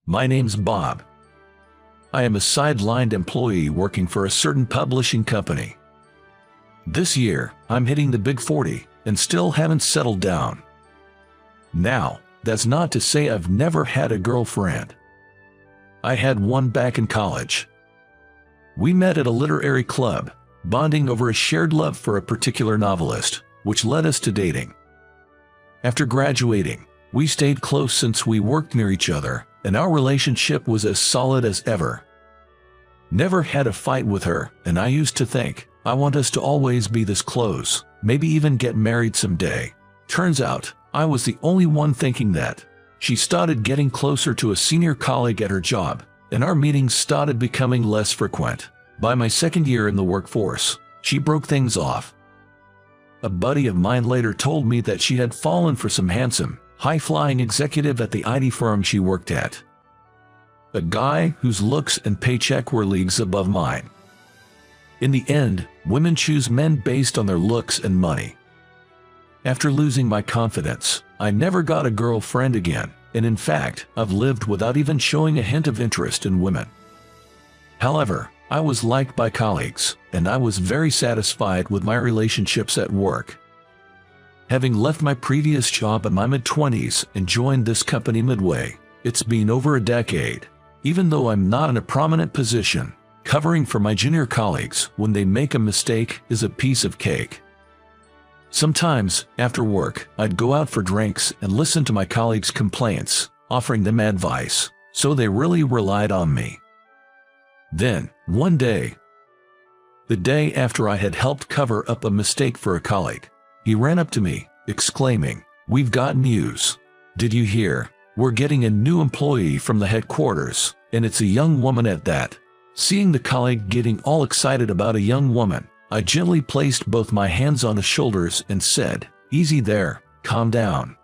My name's Bob. I am a sidelined employee working for a certain publishing company. This year, I'm hitting the big 40 and still haven't settled down. Now, that's not to say I've never had a girlfriend. I had one back in college. We met at a literary club, bonding over a shared love for a particular novelist, which led us to dating. After graduating, we stayed close since we worked near each other, and our relationship was as solid as ever. Never had a fight with her, and I used to think, I want us to always be this close, maybe even get married someday. Turns out, I was the only one thinking that. She started getting closer to a senior colleague at her job, and our meetings started becoming less frequent. By my second year in the workforce, she broke things off. A buddy of mine later told me that she had fallen for some handsome, high-flying executive at the IT firm she worked at. A guy whose looks and paycheck were leagues above mine. In the end, women choose men based on their looks and money. After losing my confidence, I never got a girlfriend again, and in fact, I've lived without even showing a hint of interest in women. However, I was liked by colleagues, and I was very satisfied with my relationships at work. Having left my previous job in my mid-20s and joined this company midway, it's been over a decade. Even though I'm not in a prominent position, covering for my junior colleagues when they make a mistake is a piece of cake. Sometimes, after work, I'd go out for drinks and listen to my colleagues' complaints, offering them advice, so they really relied on me. Then, one day, the day after I had helped cover up a mistake for a colleague, he ran up to me, exclaiming, "We've got news. Did you hear? We're getting a new employee from the headquarters, and it's a young woman at that." Seeing the colleague getting all excited about a young woman, I gently placed both my hands on his shoulders and said, "Easy there, calm down."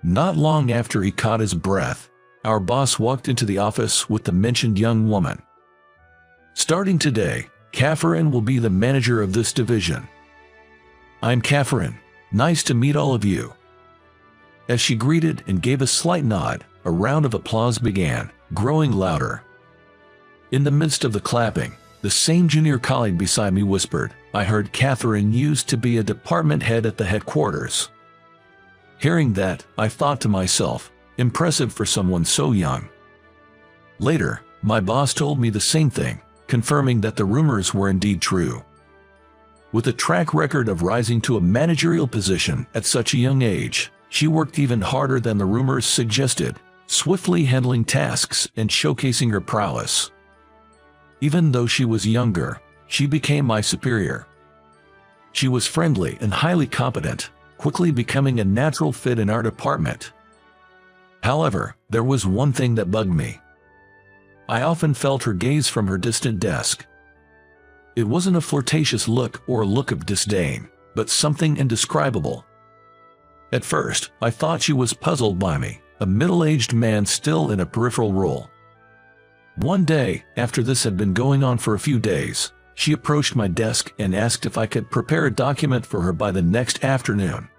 Not long after he caught his breath, our boss walked into the office with the mentioned young woman. "Starting today, Catherine will be the manager of this division. I'm Catherine. Nice to meet all of you." As she greeted and gave a slight nod, a round of applause began, growing louder. In the midst of the clapping, the same junior colleague beside me whispered, "I heard Catherine used to be a department head at the headquarters." Hearing that, I thought to myself, impressive for someone so young. Later, my boss told me the same thing, confirming that the rumors were indeed true. With a track record of rising to a managerial position at such a young age, she worked even harder than the rumors suggested, swiftly handling tasks and showcasing her prowess. Even though she was younger, she became my superior. She was friendly and highly competent, quickly becoming a natural fit in our department. However, there was one thing that bugged me. I often felt her gaze from her distant desk. It wasn't a flirtatious look or a look of disdain, but something indescribable. At first, I thought she was puzzled by me, a middle-aged man still in a peripheral role. One day, after this had been going on for a few days, she approached my desk and asked if I could prepare a document for her by the next afternoon.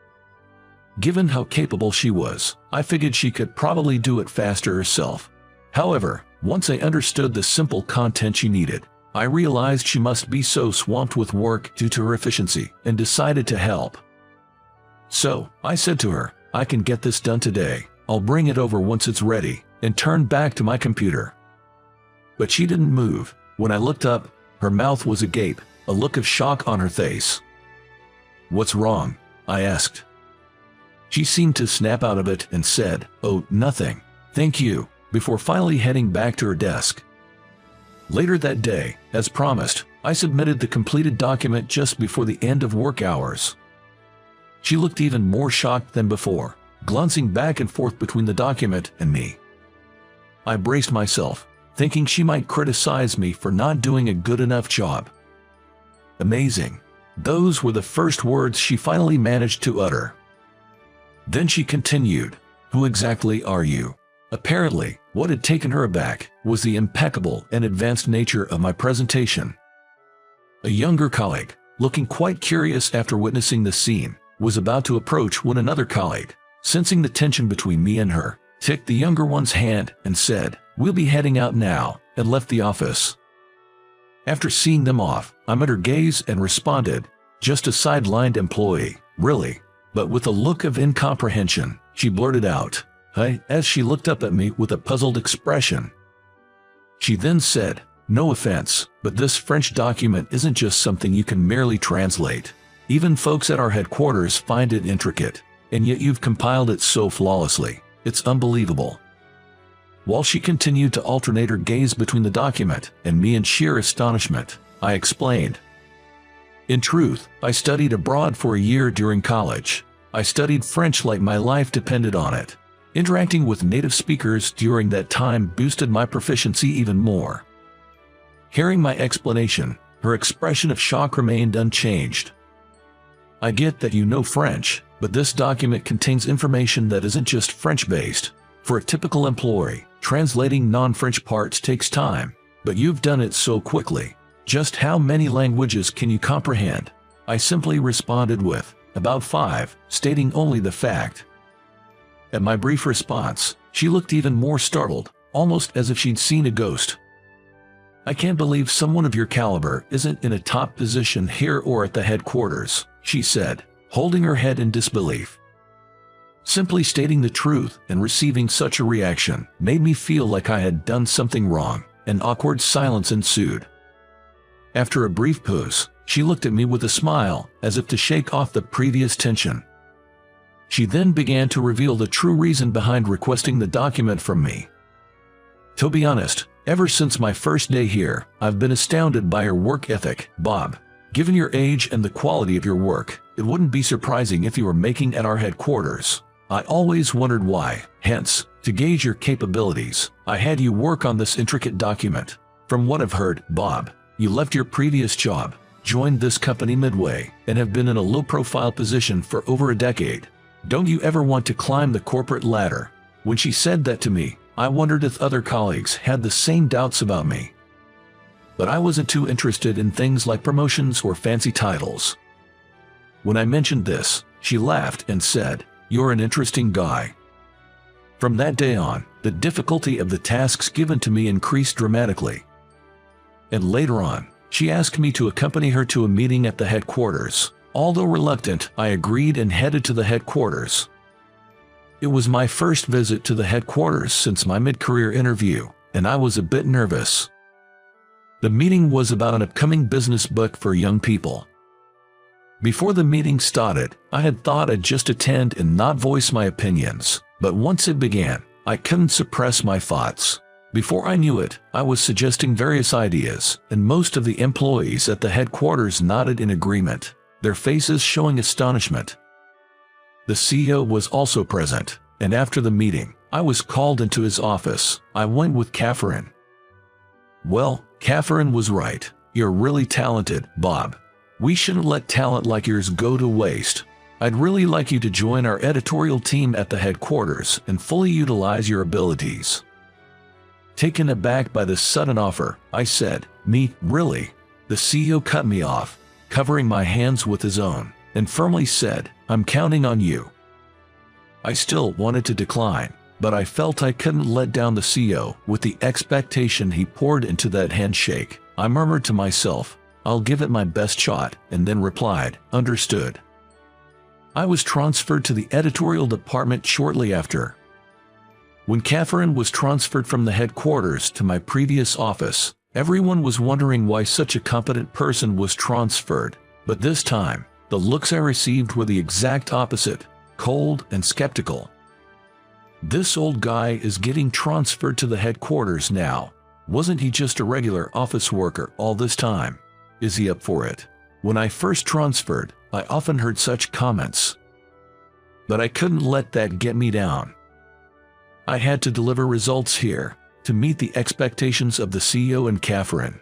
Given how capable she was, I figured she could probably do it faster herself. However, once I understood the simple content she needed, I realized she must be so swamped with work due to her efficiency and decided to help. So, I said to her, "I can get this done today, I'll bring it over once it's ready," and turned back to my computer. But she didn't move. When I looked up, her mouth was agape, a look of shock on her face. "What's wrong?" I asked. She seemed to snap out of it and said, "Oh, nothing. Thank you," before finally heading back to her desk. Later that day, as promised, I submitted the completed document just before the end of work hours. She looked even more shocked than before, glancing back and forth between the document and me. I braced myself, thinking she might criticize me for not doing a good enough job. Amazing. Those were the first words she finally managed to utter. Then she continued, "Who exactly are you?" Apparently, what had taken her aback was the impeccable and advanced nature of my presentation. A younger colleague, looking quite curious after witnessing the scene, was about to approach when another colleague, sensing the tension between me and her, took the younger one's hand and said, "We'll be heading out now," and left the office. After seeing them off, I met her gaze and responded, "Just a sidelined employee, really?" But with a look of incomprehension, she blurted out, "Hey," as she looked up at me with a puzzled expression. She then said, "No offense, but this French document isn't just something you can merely translate. Even folks at our headquarters find it intricate, and yet you've compiled it so flawlessly. It's unbelievable." While she continued to alternate her gaze between the document and me in sheer astonishment, I explained, "In truth, I studied abroad for a year during college. I studied French like my life depended on it. Interacting with native speakers during that time boosted my proficiency even more." Hearing my explanation, her expression of shock remained unchanged. "I get that you know French, but this document contains information that isn't just French-based. For a typical employee, translating non-French parts takes time, but you've done it so quickly. Just how many languages can you comprehend?" I simply responded with, "About 5, stating only the fact." At my brief response, she looked even more startled, almost as if she'd seen a ghost. "I can't believe someone of your caliber isn't in a top position here or at the headquarters," she said, holding her head in disbelief. Simply stating the truth and receiving such a reaction made me feel like I had done something wrong. An awkward silence ensued. After a brief pause, she looked at me with a smile, as if to shake off the previous tension. She then began to reveal the true reason behind requesting the document from me. "To be honest, ever since my first day here, I've been astounded by your work ethic, Bob. Given your age and the quality of your work, it wouldn't be surprising if you were making at our headquarters. I always wondered why. Hence, to gauge your capabilities, I had you work on this intricate document. From what I've heard, Bob, you left your previous job, joined this company midway, and have been in a low-profile position for over a decade. Don't you ever want to climb the corporate ladder?" When she said that to me, I wondered if other colleagues had the same doubts about me. But I wasn't too interested in things like promotions or fancy titles. When I mentioned this, she laughed and said, "You're an interesting guy." From that day on, the difficulty of the tasks given to me increased dramatically. And later on, she asked me to accompany her to a meeting at the headquarters. Although reluctant, I agreed and headed to the headquarters. It was my first visit to the headquarters since my mid-career interview, and I was a bit nervous. The meeting was about an upcoming business book for young people. Before the meeting started, I had thought I'd just attend and not voice my opinions, but once it began, I couldn't suppress my thoughts. Before I knew it, I was suggesting various ideas, and most of the employees at the headquarters nodded in agreement, their faces showing astonishment. The CEO was also present, and after the meeting, I was called into his office. I went with Catherine. "Well, Catherine was right. You're really talented, Bob. We shouldn't let talent like yours go to waste. I'd really like you to join our editorial team at the headquarters and fully utilize your abilities." Taken aback by this sudden offer, I said, "Me, really?" The CEO cut me off, covering my hands with his own, and firmly said, "I'm counting on you." I still wanted to decline, but I felt I couldn't let down the CEO with the expectation he poured into that handshake. I murmured to myself, "I'll give it my best shot," and then replied, "Understood." I was transferred to the editorial department shortly after. When Catherine was transferred from the headquarters to my previous office, everyone was wondering why such a competent person was transferred, but this time, the looks I received were the exact opposite, cold and skeptical. "This old guy is getting transferred to the headquarters now. Wasn't he just a regular office worker all this time? Is he up for it?" When I first transferred, I often heard such comments. But I couldn't let that get me down. I had to deliver results here, to meet the expectations of the CEO and Catherine.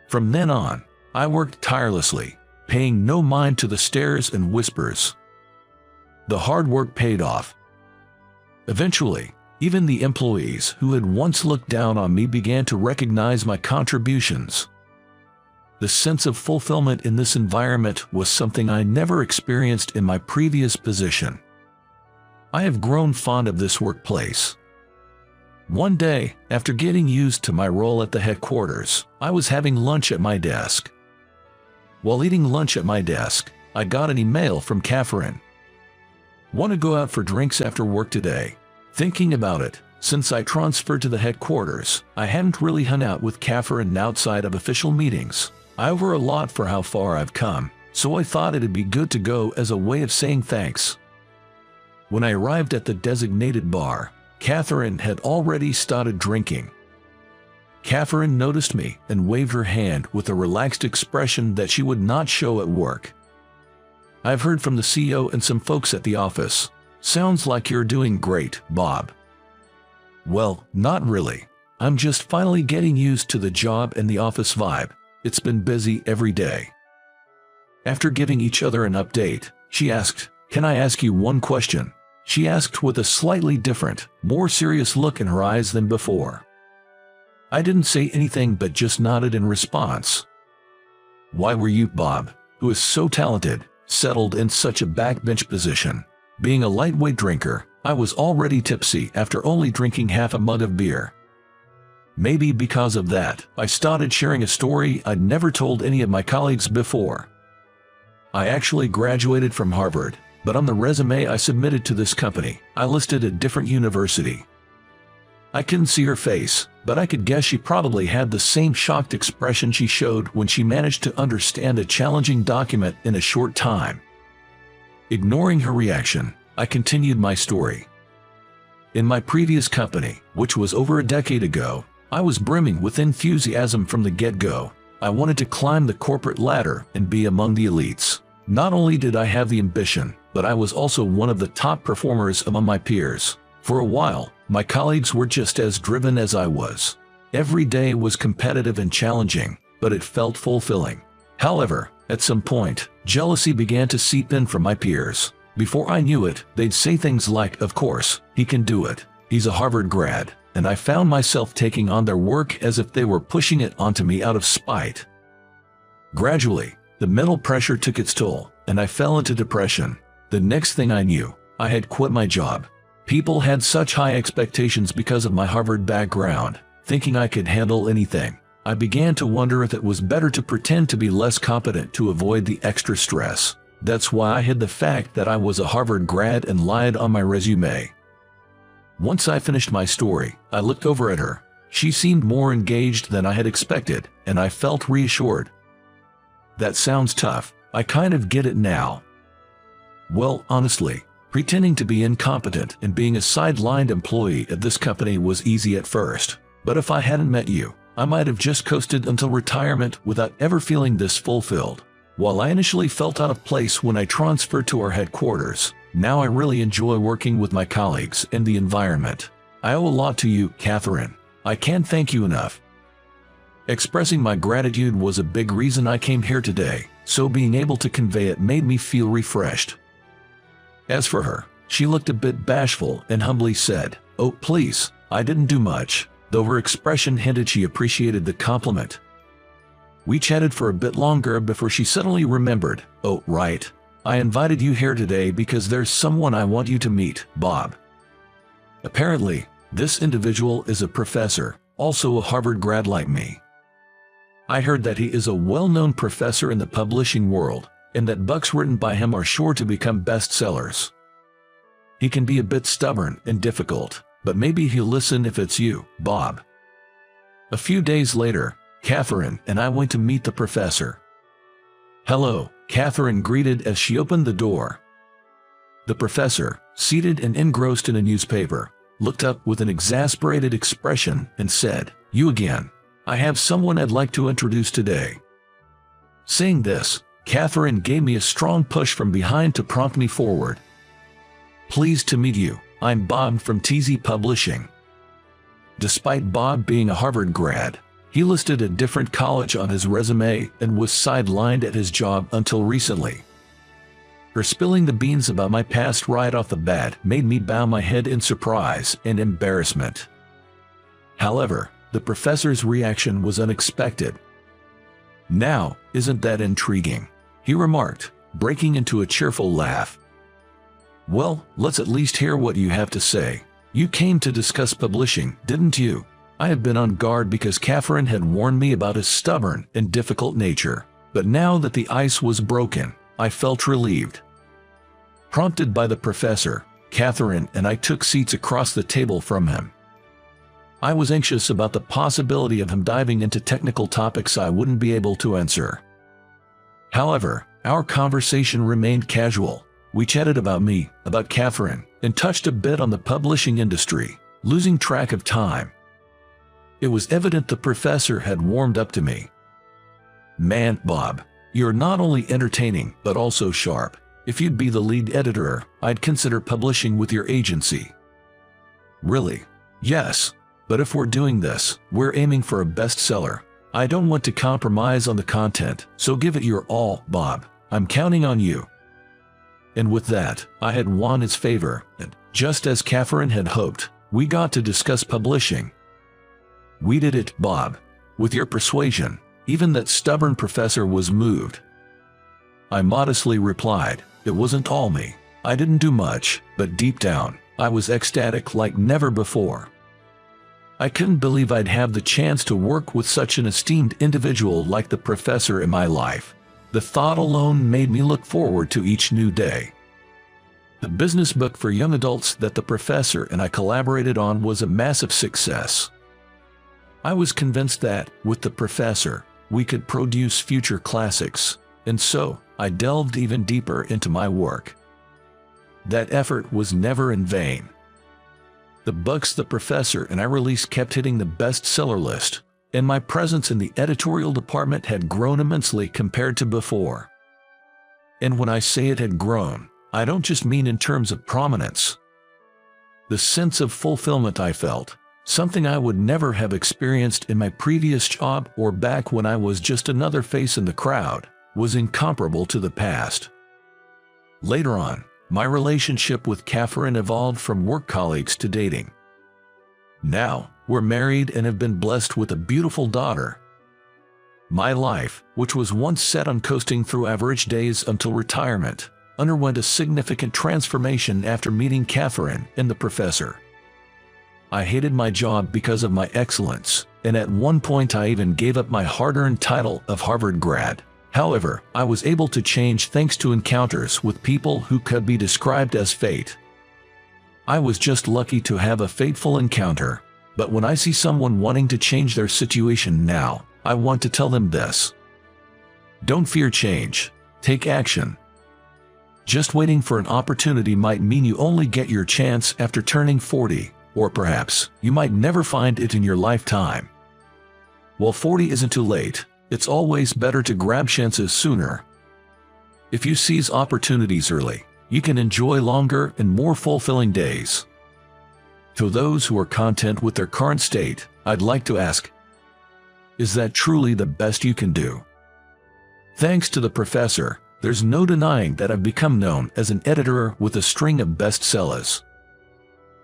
From then on, I worked tirelessly, paying no mind to the stares and whispers. The hard work paid off. Eventually, even the employees who had once looked down on me began to recognize my contributions. The sense of fulfillment in this environment was something I never experienced in my previous position. I have grown fond of this workplace. One day, after getting used to my role at the headquarters, I was having lunch at my desk. While eating lunch at my desk, I got an email from Catherine. Want to go out for drinks after work today? Thinking about it, since I transferred to the headquarters, I hadn't really hung out with Catherine outside of official meetings. I owe her a lot for how far I've come, so I thought it'd be good to go as a way of saying thanks. When I arrived at the designated bar, Catherine had already started drinking. Catherine noticed me and waved her hand with a relaxed expression that she would not show at work. I've heard from the CEO and some folks at the office. Sounds like you're doing great, Bob. Well, not really. I'm just finally getting used to the job and the office vibe. It's been busy every day. After giving each other an update, she asked, "Can I ask you one question?" She asked with a slightly different, more serious look in her eyes than before. I didn't say anything but just nodded in response. Why were you, Bob, who is so talented, settled in such a backbench position? Being a lightweight drinker, I was already tipsy after only drinking half a mug of beer. Maybe because of that, I started sharing a story I'd never told any of my colleagues before. I actually graduated from Harvard, but on the resume I submitted to this company, I listed a different university. I couldn't see her face, but I could guess she probably had the same shocked expression she showed when she managed to understand a challenging document in a short time. Ignoring her reaction, I continued my story. In my previous company, which was over a decade ago, I was brimming with enthusiasm from the get-go. I wanted to climb the corporate ladder and be among the elites. Not only did I have the ambition, but I was also one of the top performers among my peers. For a while, my colleagues were just as driven as I was. Every day was competitive and challenging, but it felt fulfilling. However, at some point, jealousy began to seep in from my peers. Before I knew it, they'd say things like, "Of course, he can do it. He's a Harvard grad," and I found myself taking on their work as if they were pushing it onto me out of spite. Gradually, the mental pressure took its toll, and I fell into depression. The next thing I knew, I had quit my job. People had such high expectations because of my Harvard background, thinking I could handle anything. I began to wonder if it was better to pretend to be less competent to avoid the extra stress. That's why I hid the fact that I was a Harvard grad and lied on my resume. Once I finished my story, I looked over at her. She seemed more engaged than I had expected, and I felt reassured. That sounds tough. I kind of get it now. Well, honestly, pretending to be incompetent and being a sidelined employee at this company was easy at first. But if I hadn't met you, I might have just coasted until retirement without ever feeling this fulfilled. While I initially felt out of place when I transferred to our headquarters, now I really enjoy working with my colleagues and the environment. I owe a lot to you, Catherine. I can't thank you enough. Expressing my gratitude was a big reason I came here today, so being able to convey it made me feel refreshed. As for her, she looked a bit bashful and humbly said, "Oh, please, I didn't do much," though her expression hinted she appreciated the compliment. We chatted for a bit longer before she suddenly remembered, "Oh, right. I invited you here today because there's someone I want you to meet, Bob." Apparently, this individual is a professor, also a Harvard grad like me. I heard that he is a well-known professor in the publishing world, and that books written by him are sure to become bestsellers. He can be a bit stubborn and difficult, but maybe he'll listen if it's you, Bob. A few days later, Catherine and I went to meet the professor. "Hello," Catherine greeted as she opened the door. The professor, seated and engrossed in a newspaper, looked up with an exasperated expression and said, "You again. I have someone I'd like to introduce today." Saying this, Catherine gave me a strong push from behind to prompt me forward. "Pleased to meet you. I'm Bob from TZ Publishing." Despite Bob being a Harvard grad, he listed a different college on his resume and was sidelined at his job until recently. Her spilling the beans about my past right off the bat made me bow my head in surprise and embarrassment. However, the professor's reaction was unexpected. "Now, isn't that intriguing?" he remarked, breaking into a cheerful laugh. Well, let's at least hear what you have to say. You came to discuss publishing, didn't you? I had been on guard because Catherine had warned me about his stubborn and difficult nature, but now that the ice was broken, I felt relieved. Prompted by the professor, Catherine and I took seats across the table from him. I was anxious about the possibility of him diving into technical topics I wouldn't be able to answer. However, our conversation remained casual. We chatted about me, about Catherine, and touched a bit on the publishing industry, losing track of time. It was evident the professor had warmed up to me. Man, Bob, you're not only entertaining, but also sharp. If you'd be the lead editor, I'd consider publishing with your agency. Really? Yes. But if we're doing this, we're aiming for a bestseller. I don't want to compromise on the content, so give it your all, Bob. I'm counting on you. And with that, I had won his favor, and just as Catherine had hoped, we got to discuss publishing. We did it, Bob. With your persuasion, even that stubborn professor was moved. I modestly replied, it wasn't all me. I didn't do much, but deep down, I was ecstatic like never before. I couldn't believe I'd have the chance to work with such an esteemed individual like the professor in my life. The thought alone made me look forward to each new day. The business book for young adults that the professor and I collaborated on was a massive success. I was convinced that, with the professor, we could produce future classics, and so I delved even deeper into my work. That effort was never in vain. The books the professor and I released kept hitting the bestseller list, and my presence in the editorial department had grown immensely compared to before. And when I say it had grown, I don't just mean in terms of prominence. The sense of fulfillment I felt, something I would never have experienced in my previous job or back when I was just another face in the crowd, was incomparable to the past. Later on, my relationship with Catherine evolved from work colleagues to dating. Now, we're married and have been blessed with a beautiful daughter. My life, which was once set on coasting through average days until retirement, underwent a significant transformation after meeting Catherine and the professor. I hated my job because of my excellence, and at one point I even gave up my hard-earned title of Harvard grad. However, I was able to change thanks to encounters with people who could be described as fate. I was just lucky to have a fateful encounter, but when I see someone wanting to change their situation now, I want to tell them this. Don't fear change. Take action. Just waiting for an opportunity might mean you only get your chance after turning 40, or perhaps you might never find it in your lifetime. While 40 isn't too late, it's always better to grab chances sooner. If you seize opportunities early, you can enjoy longer and more fulfilling days. To those who are content with their current state, I'd like to ask, is that truly the best you can do? Thanks to the professor, there's no denying that I've become known as an editor with a string of bestsellers.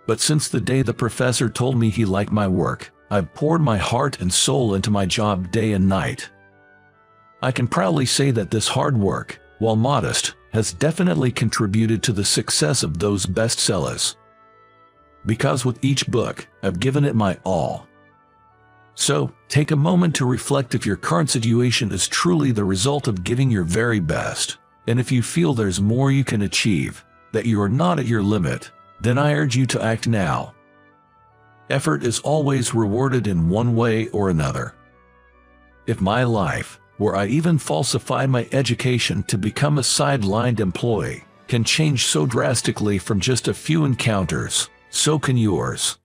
But since the day the professor told me he liked my work, I've poured my heart and soul into my job day and night. I can proudly say that this hard work, while modest, has definitely contributed to the success of those bestsellers. Because with each book, I've given it my all. So, take a moment to reflect if your current situation is truly the result of giving your very best, and if you feel there's more you can achieve, that you are not at your limit, then I urge you to act now. Effort is always rewarded in one way or another. If my life, where I even falsified my education to become a sidelined employee, can change so drastically from just a few encounters, so can yours.